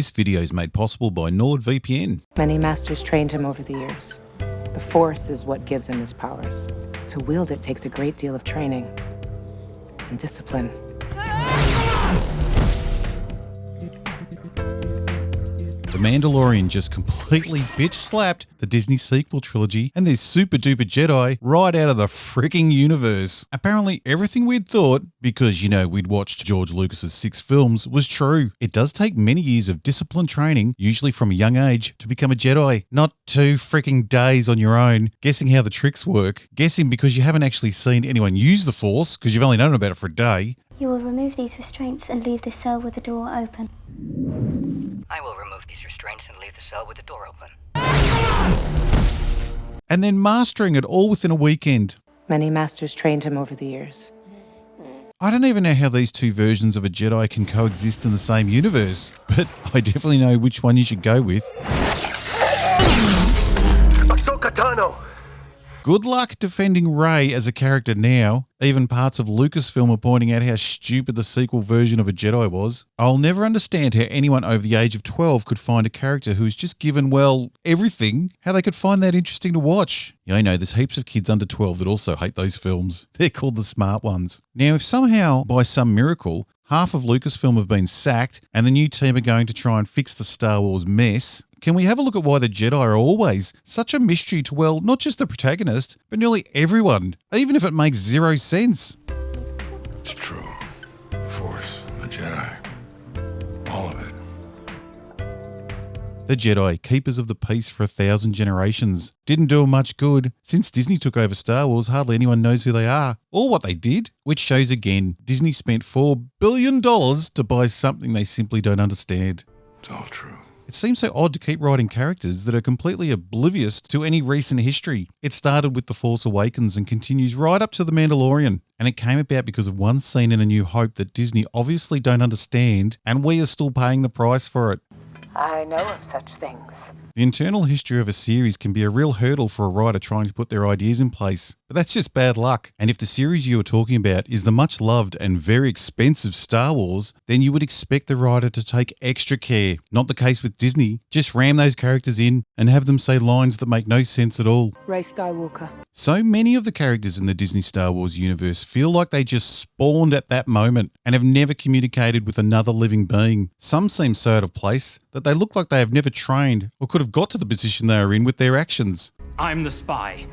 This video is made possible by NordVPN. Many masters trained him over the years. The Force is what gives him his powers. To wield it takes a great deal of training and discipline. The Mandalorian just completely bitch-slapped the Disney sequel trilogy and their super-duper Jedi right out of the freaking universe. Apparently everything we'd thought, because, we'd watched George Lucas's 6 films, was true. It does take many years of disciplined training, usually from a young age, to become a Jedi. Not 2 freaking days on your own, guessing how the tricks work, guessing because you haven't actually seen anyone use the Force, because you've only known about it for a day. You will remove these restraints and leave the cell with the door open. I will remove these restraints and leave the cell with the door open. And then mastering it all within a weekend. Many masters trained him over the years. I don't even know how these 2 versions of a Jedi can coexist in the same universe, but I definitely know which one you should go with. Ahsoka Tano! Good luck defending Rey as a character now. Even parts of Lucasfilm are pointing out how stupid the sequel version of a Jedi was. I'll never understand how anyone over the age of 12 could find a character who's just given, everything, how they could find that interesting to watch. Yeah, I know, there's heaps of kids under 12 that also hate those films. They're called the smart ones. Now, if somehow, by some miracle, half of Lucasfilm have been sacked and the new team are going to try and fix the Star Wars mess, can we have a look at why the Jedi are always such a mystery to, not just the protagonist, but nearly everyone, even if it makes 0 sense? It's true. The Force, the Jedi, all of it. The Jedi, keepers of the peace for 1,000 generations, didn't do 'em much good. Since Disney took over Star Wars, hardly anyone knows who they are or what they did, which shows again, Disney spent $4 billion to buy something they simply don't understand. It's all true. It seems so odd to keep writing characters that are completely oblivious to any recent history. It started with The Force Awakens and continues right up to The Mandalorian. And it came about because of one scene in A New Hope that Disney obviously don't understand, and we are still paying the price for it. I know of such things. The internal history of a series can be a real hurdle for a writer trying to put their ideas in place. But that's just bad luck. And if the series you are talking about is the much loved and very expensive Star Wars, then you would expect the writer to take extra care. Not the case with Disney. Just ram those characters in and have them say lines that make no sense at all. Rey Skywalker. So many of the characters in the Disney Star Wars universe feel like they just spawned at that moment and have never communicated with another living being. Some seem so out of place that they look like they have never trained or could have got to the position they are in with their actions. I'm the spy.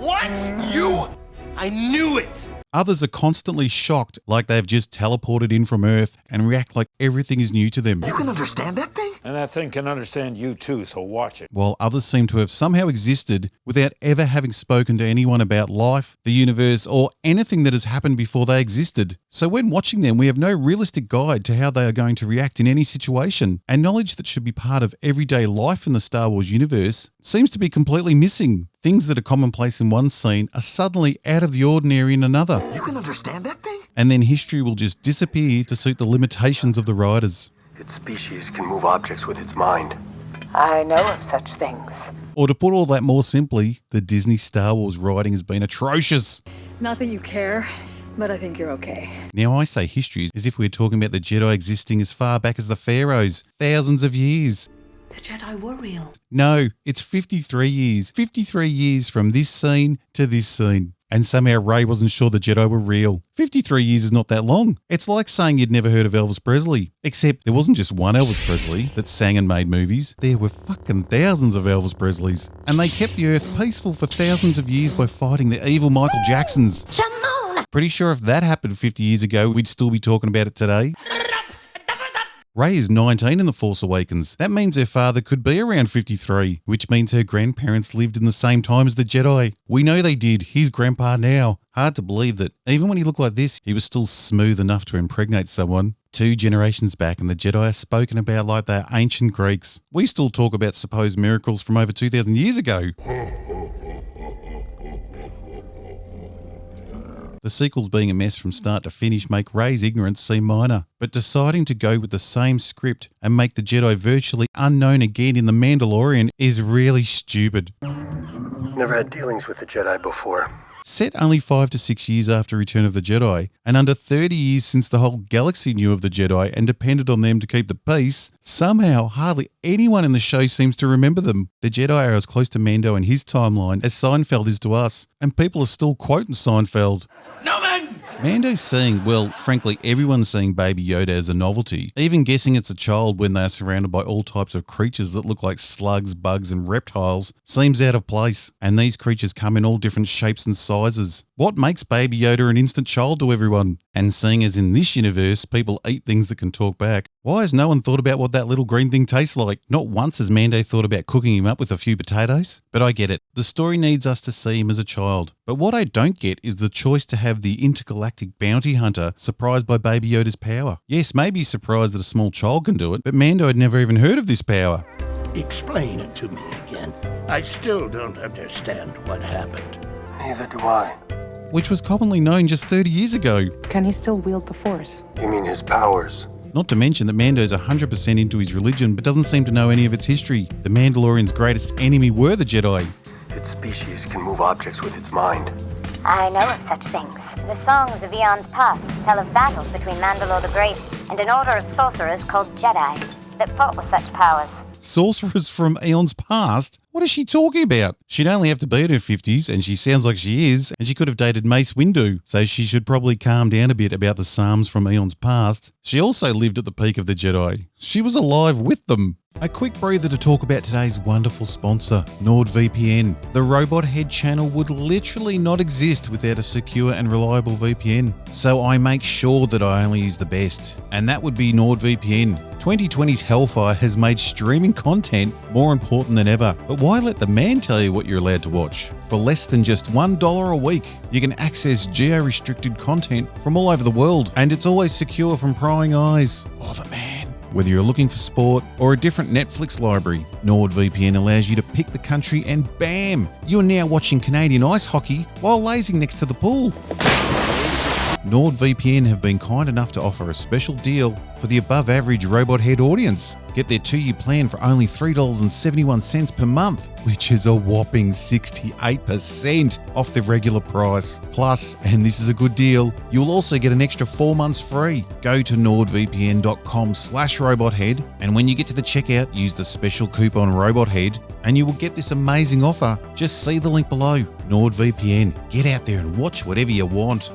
What? You? I knew it! Others are constantly shocked, like they have just teleported in from Earth and react like everything is new to them. You can understand that thing? And that thing can understand you too, so watch it. While others seem to have somehow existed without ever having spoken to anyone about life, the universe, or anything that has happened before they existed. So when watching them, we have no realistic guide to how they are going to react in any situation, and knowledge that should be part of everyday life in the Star Wars universe seems to be completely missing. Things that are commonplace in one scene are suddenly out of the ordinary in another. You can understand that thing? And then history will just disappear to suit the limitations of the writers. Its species can move objects with its mind. I know of such things. Or to put all that more simply, the Disney Star Wars writing has been atrocious. Not that you care, but I think you're okay. Now I say history as if we're talking about the Jedi existing as far back as the Pharaohs, thousands of years. The Jedi were real. No, it's 53 years. 53 years from this scene to this scene. And somehow Rey wasn't sure the Jedi were real. 53 years is not that long. It's like saying you'd never heard of Elvis Presley. Except there wasn't just one Elvis Presley that sang and made movies. There were fucking thousands of Elvis Presleys. And they kept the Earth peaceful for thousands of years by fighting the evil Michael Jacksons. Pretty sure if that happened 50 years ago, we'd still be talking about it today. Rey is 19 in The Force Awakens. That means her father could be around 53, which means her grandparents lived in the same time as the Jedi. We know they did. He's grandpa now. Hard to believe that even when he looked like this, he was still smooth enough to impregnate someone. 2 generations back and the Jedi are spoken about like they're ancient Greeks. We still talk about supposed miracles from over 2,000 years ago. The sequels being a mess from start to finish make Rey's ignorance seem minor, but deciding to go with the same script and make the Jedi virtually unknown again in The Mandalorian is really stupid. Never had dealings with the Jedi before. Set only 5 to 6 years after Return of the Jedi, and under 30 years since the whole galaxy knew of the Jedi and depended on them to keep the peace, somehow hardly anyone in the show seems to remember them. The Jedi are as close to Mando and his timeline as Seinfeld is to us, and people are still quoting Seinfeld. Mando's seeing, well, frankly, everyone's seeing Baby Yoda as a novelty, even guessing it's a child when they are surrounded by all types of creatures that look like slugs, bugs, and reptiles seems out of place, and these creatures come in all different shapes and sizes. What makes Baby Yoda an instant child to everyone? And seeing as in this universe, people eat things that can talk back, why has no one thought about what that little green thing tastes like? Not once has Mando thought about cooking him up with a few potatoes. But I get it. The story needs us to see him as a child. But what I don't get is the choice to have the intergalactic bounty hunter surprised by Baby Yoda's power. Yes, maybe he's surprised that a small child can do it, but Mando had never even heard of this power. Explain it to me again. I still don't understand what happened. Neither do I. Which was commonly known just 30 years ago. Can he still wield the Force? You mean his powers? Not to mention that Mando's 100% into his religion but doesn't seem to know any of its history. The Mandalorian's greatest enemy were the Jedi. Its species can move objects with its mind. I know of such things. The songs of eons past tell of battles between Mandalore the Great and an order of sorcerers called Jedi that fought with such powers. Sorcerers from eons past? What is she talking about? She'd only have to be in her 50s, and she sounds like she is, and she could have dated Mace Windu, so she should probably calm down a bit about the Psalms from eons past. She also lived at the peak of the Jedi. She was alive with them. A quick breather to talk about today's wonderful sponsor, NordVPN. The Robot Head channel would literally not exist without a secure and reliable VPN, so I make sure that I only use the best, and that would be NordVPN. 2020's hellfire has made streaming content more important than ever, but why let the man tell you what you're allowed to watch? For less than just $1 a week, you can access geo-restricted content from all over the world, and it's always secure from prying eyes. Oh, the man. Whether you're looking for sport or a different Netflix library, NordVPN allows you to pick the country and bam, you're now watching Canadian ice hockey while lazing next to the pool. NordVPN have been kind enough to offer a special deal for the above average Robot Head audience. Get their 2-year plan for only $3.71 per month, which is a whopping 68% off the regular price. Plus, and this is a good deal, you'll also get an extra 4 months free. Go to nordvpn.com/robothead, and when you get to the checkout, use the special coupon ROBOTHEAD, and you will get this amazing offer. Just see the link below. NordVPN. Get out there and watch whatever you want.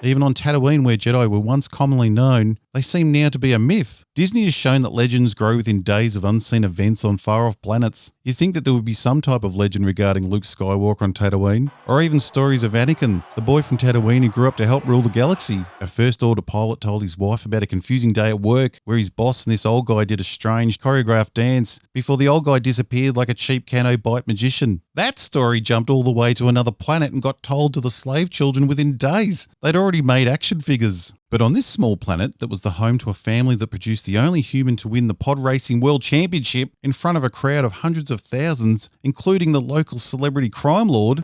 Even on Tatooine, where Jedi were once commonly known, they seem now to be a myth. Disney has shown that legends grow within days of unseen events on far-off planets. You'd think that there would be some type of legend regarding Luke Skywalker on Tatooine, or even stories of Anakin, the boy from Tatooine who grew up to help rule the galaxy. A First-Order pilot told his wife about a confusing day at work where his boss and this old guy did a strange choreographed dance before the old guy disappeared like a cheap Cano-bite magician. That story jumped all the way to another planet and got told to the slave children within days. They'd already made action figures. But on this small planet that was the home to a family that produced the only human to win the pod racing world championship in front of a crowd of hundreds of thousands, including the local celebrity crime lord.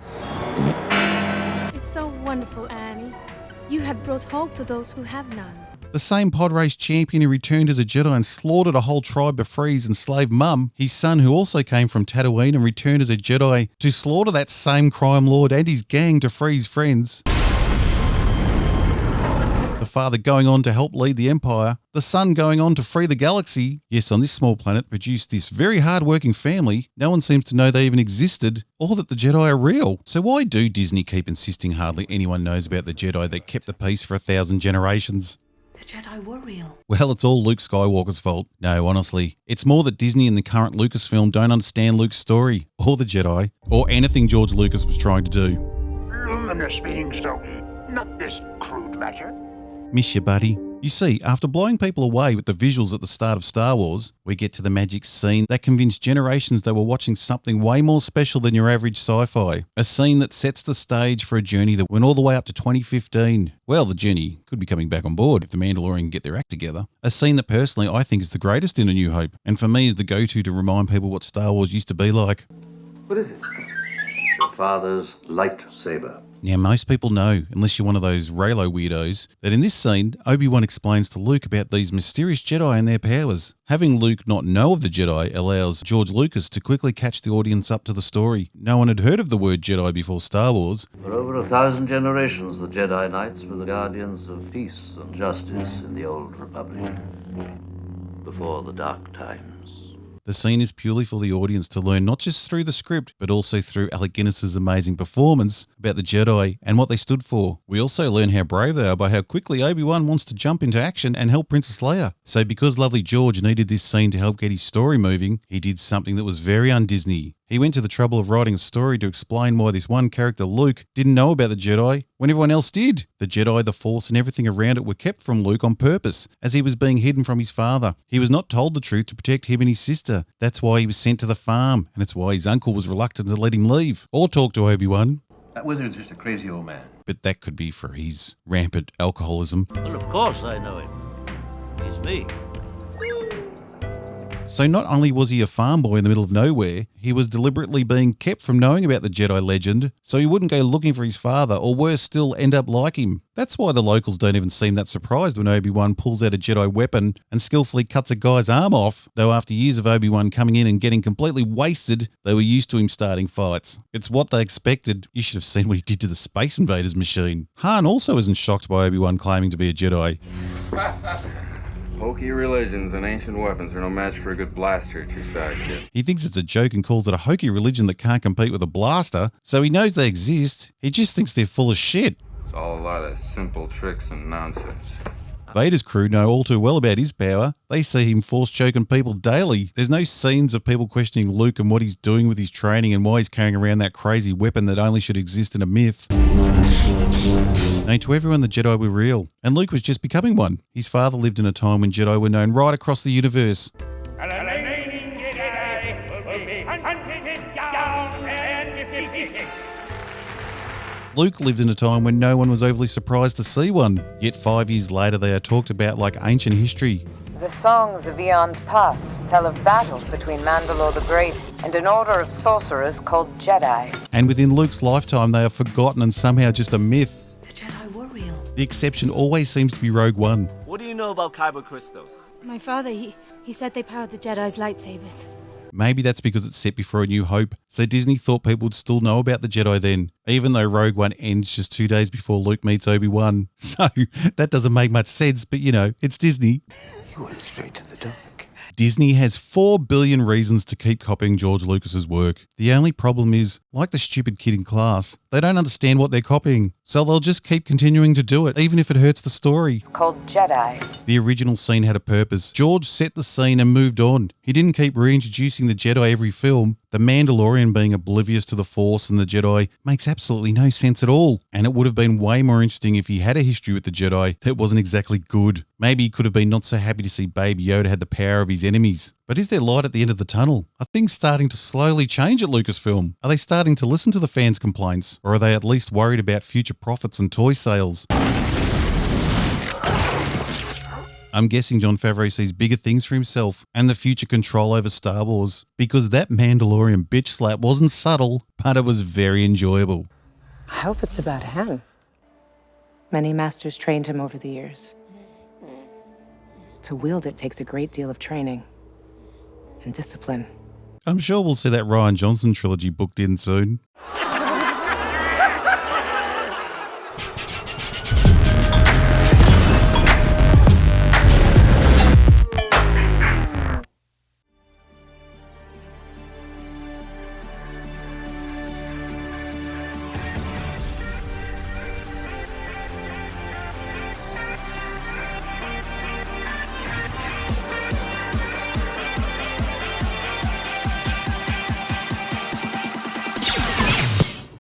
It's so wonderful, Annie. You have brought hope to those who have none. The same pod race champion who returned as a Jedi and slaughtered a whole tribe of Freeze and slave Mum, his son who also came from Tatooine and returned as a Jedi to slaughter that same crime lord and his gang to free his friends. The father going on to help lead the Empire, the son going on to free the galaxy. Yes, on this small planet produced this very hard-working family. No one seems to know they even existed, or that the Jedi are real. So why do Disney keep insisting hardly anyone knows about the Jedi that kept the peace for 1,000 generations? The Jedi were real. Well, it's all Luke Skywalker's fault. No, honestly. It's more that Disney and the current Lucasfilm don't understand Luke's story, or the Jedi, or anything George Lucas was trying to do. Luminous beings, so not this crude matter. Miss you, buddy. You see, after blowing people away with the visuals at the start of Star Wars, we get to the magic scene that convinced generations they were watching something way more special than your average sci-fi. A scene that sets the stage for a journey that went all the way up to 2015. Well, the journey could be coming back on board if the Mandalorian get their act together. A scene that personally I think is the greatest in A New Hope, and for me is the go-to to remind people what Star Wars used to be like. What is it? Your father's lightsaber. Now, most people know, unless you're one of those Reylo weirdos, that in this scene, Obi-Wan explains to Luke about these mysterious Jedi and their powers. Having Luke not know of the Jedi allows George Lucas to quickly catch the audience up to the story. No one had heard of the word Jedi before Star Wars. For over 1,000 generations, the Jedi Knights were the guardians of peace and justice in the Old Republic, before the Dark Times. The scene is purely for the audience to learn not just through the script, but also through Alec Guinness's amazing performance about the Jedi and what they stood for. We also learn how brave they are by how quickly Obi-Wan wants to jump into action and help Princess Leia. So because lovely George needed this scene to help get his story moving, he did something that was very un-Disney. He went to the trouble of writing a story to explain why this one character, Luke, didn't know about the Jedi when everyone else did. The Jedi, the Force, and everything around it were kept from Luke on purpose, as he was being hidden from his father. He was not told the truth to protect him and his sister. That's why he was sent to the farm, and it's why his uncle was reluctant to let him leave or talk to Obi-Wan. That wizard's just a crazy old man. But that could be for his rampant alcoholism. Well, of course I know him. He's me. So not only was he a farm boy in the middle of nowhere, he was deliberately being kept from knowing about the Jedi legend so he wouldn't go looking for his father, or worse still, end up like him. That's why the locals don't even seem that surprised when Obi-Wan pulls out a Jedi weapon and skillfully cuts a guy's arm off, though after years of Obi-Wan coming in and getting completely wasted, they were used to him starting fights. It's what they expected. You should have seen what he did to the Space Invaders machine. Han also isn't shocked by Obi-Wan claiming to be a Jedi. Hokey religions and ancient weapons are no match for a good blaster at your side, kid. He thinks it's a joke and calls it a hokey religion that can't compete with a blaster, so he knows they exist. He just thinks they're full of shit. It's all a lot of simple tricks and nonsense. Vader's crew know all too well about his power. They see him force choking people daily. There's no scenes of people questioning Luke and what he's doing with his training and why he's carrying around that crazy weapon that only should exist in a myth. No, to everyone, the Jedi were real, and Luke was just becoming one. His father lived in a time when Jedi were known right across the universe. Luke lived in a time when no one was overly surprised to see one, yet 5 years later they are talked about like ancient history. The songs of eons past tell of battles between Mandalore the Great and an order of sorcerers called Jedi. And within Luke's lifetime they are forgotten and somehow just a myth. The Jedi were real. The exception always seems to be Rogue One. What do you know about kyber crystals? My father, he said they powered the Jedi's lightsabers. Maybe that's because it's set before A New Hope, so Disney thought people would still know about the Jedi then, even though Rogue One ends just 2 days before Luke meets Obi-Wan. So that doesn't make much sense, but you know, it's Disney. You went straight to the dark. Disney has 4 billion reasons to keep copying George Lucas's work. The only problem is, like the stupid kid in class, they don't understand what they're copying, so they'll just keep continuing to do it, even if it hurts the story. It's called Jedi. The original scene had a purpose. George set the scene and moved on. He didn't keep reintroducing the Jedi every film. The Mandalorian being oblivious to the Force and the Jedi makes absolutely no sense at all. And it would have been way more interesting if he had a history with the Jedi that wasn't exactly good. Maybe he could have been not so happy to see Baby Yoda had the power of his enemies. But is there light at the end of the tunnel? Are things starting to slowly change at Lucasfilm? Are they starting to listen to the fans' complaints? Or are they at least worried about future profits and toy sales? I'm guessing Jon Favreau sees bigger things for himself and the future control over Star Wars, because that Mandalorian bitch slap wasn't subtle, but it was very enjoyable. I hope it's about him. Many masters trained him over the years. To wield it takes a great deal of training and discipline. I'm sure we'll see that Rian Johnson trilogy booked in soon.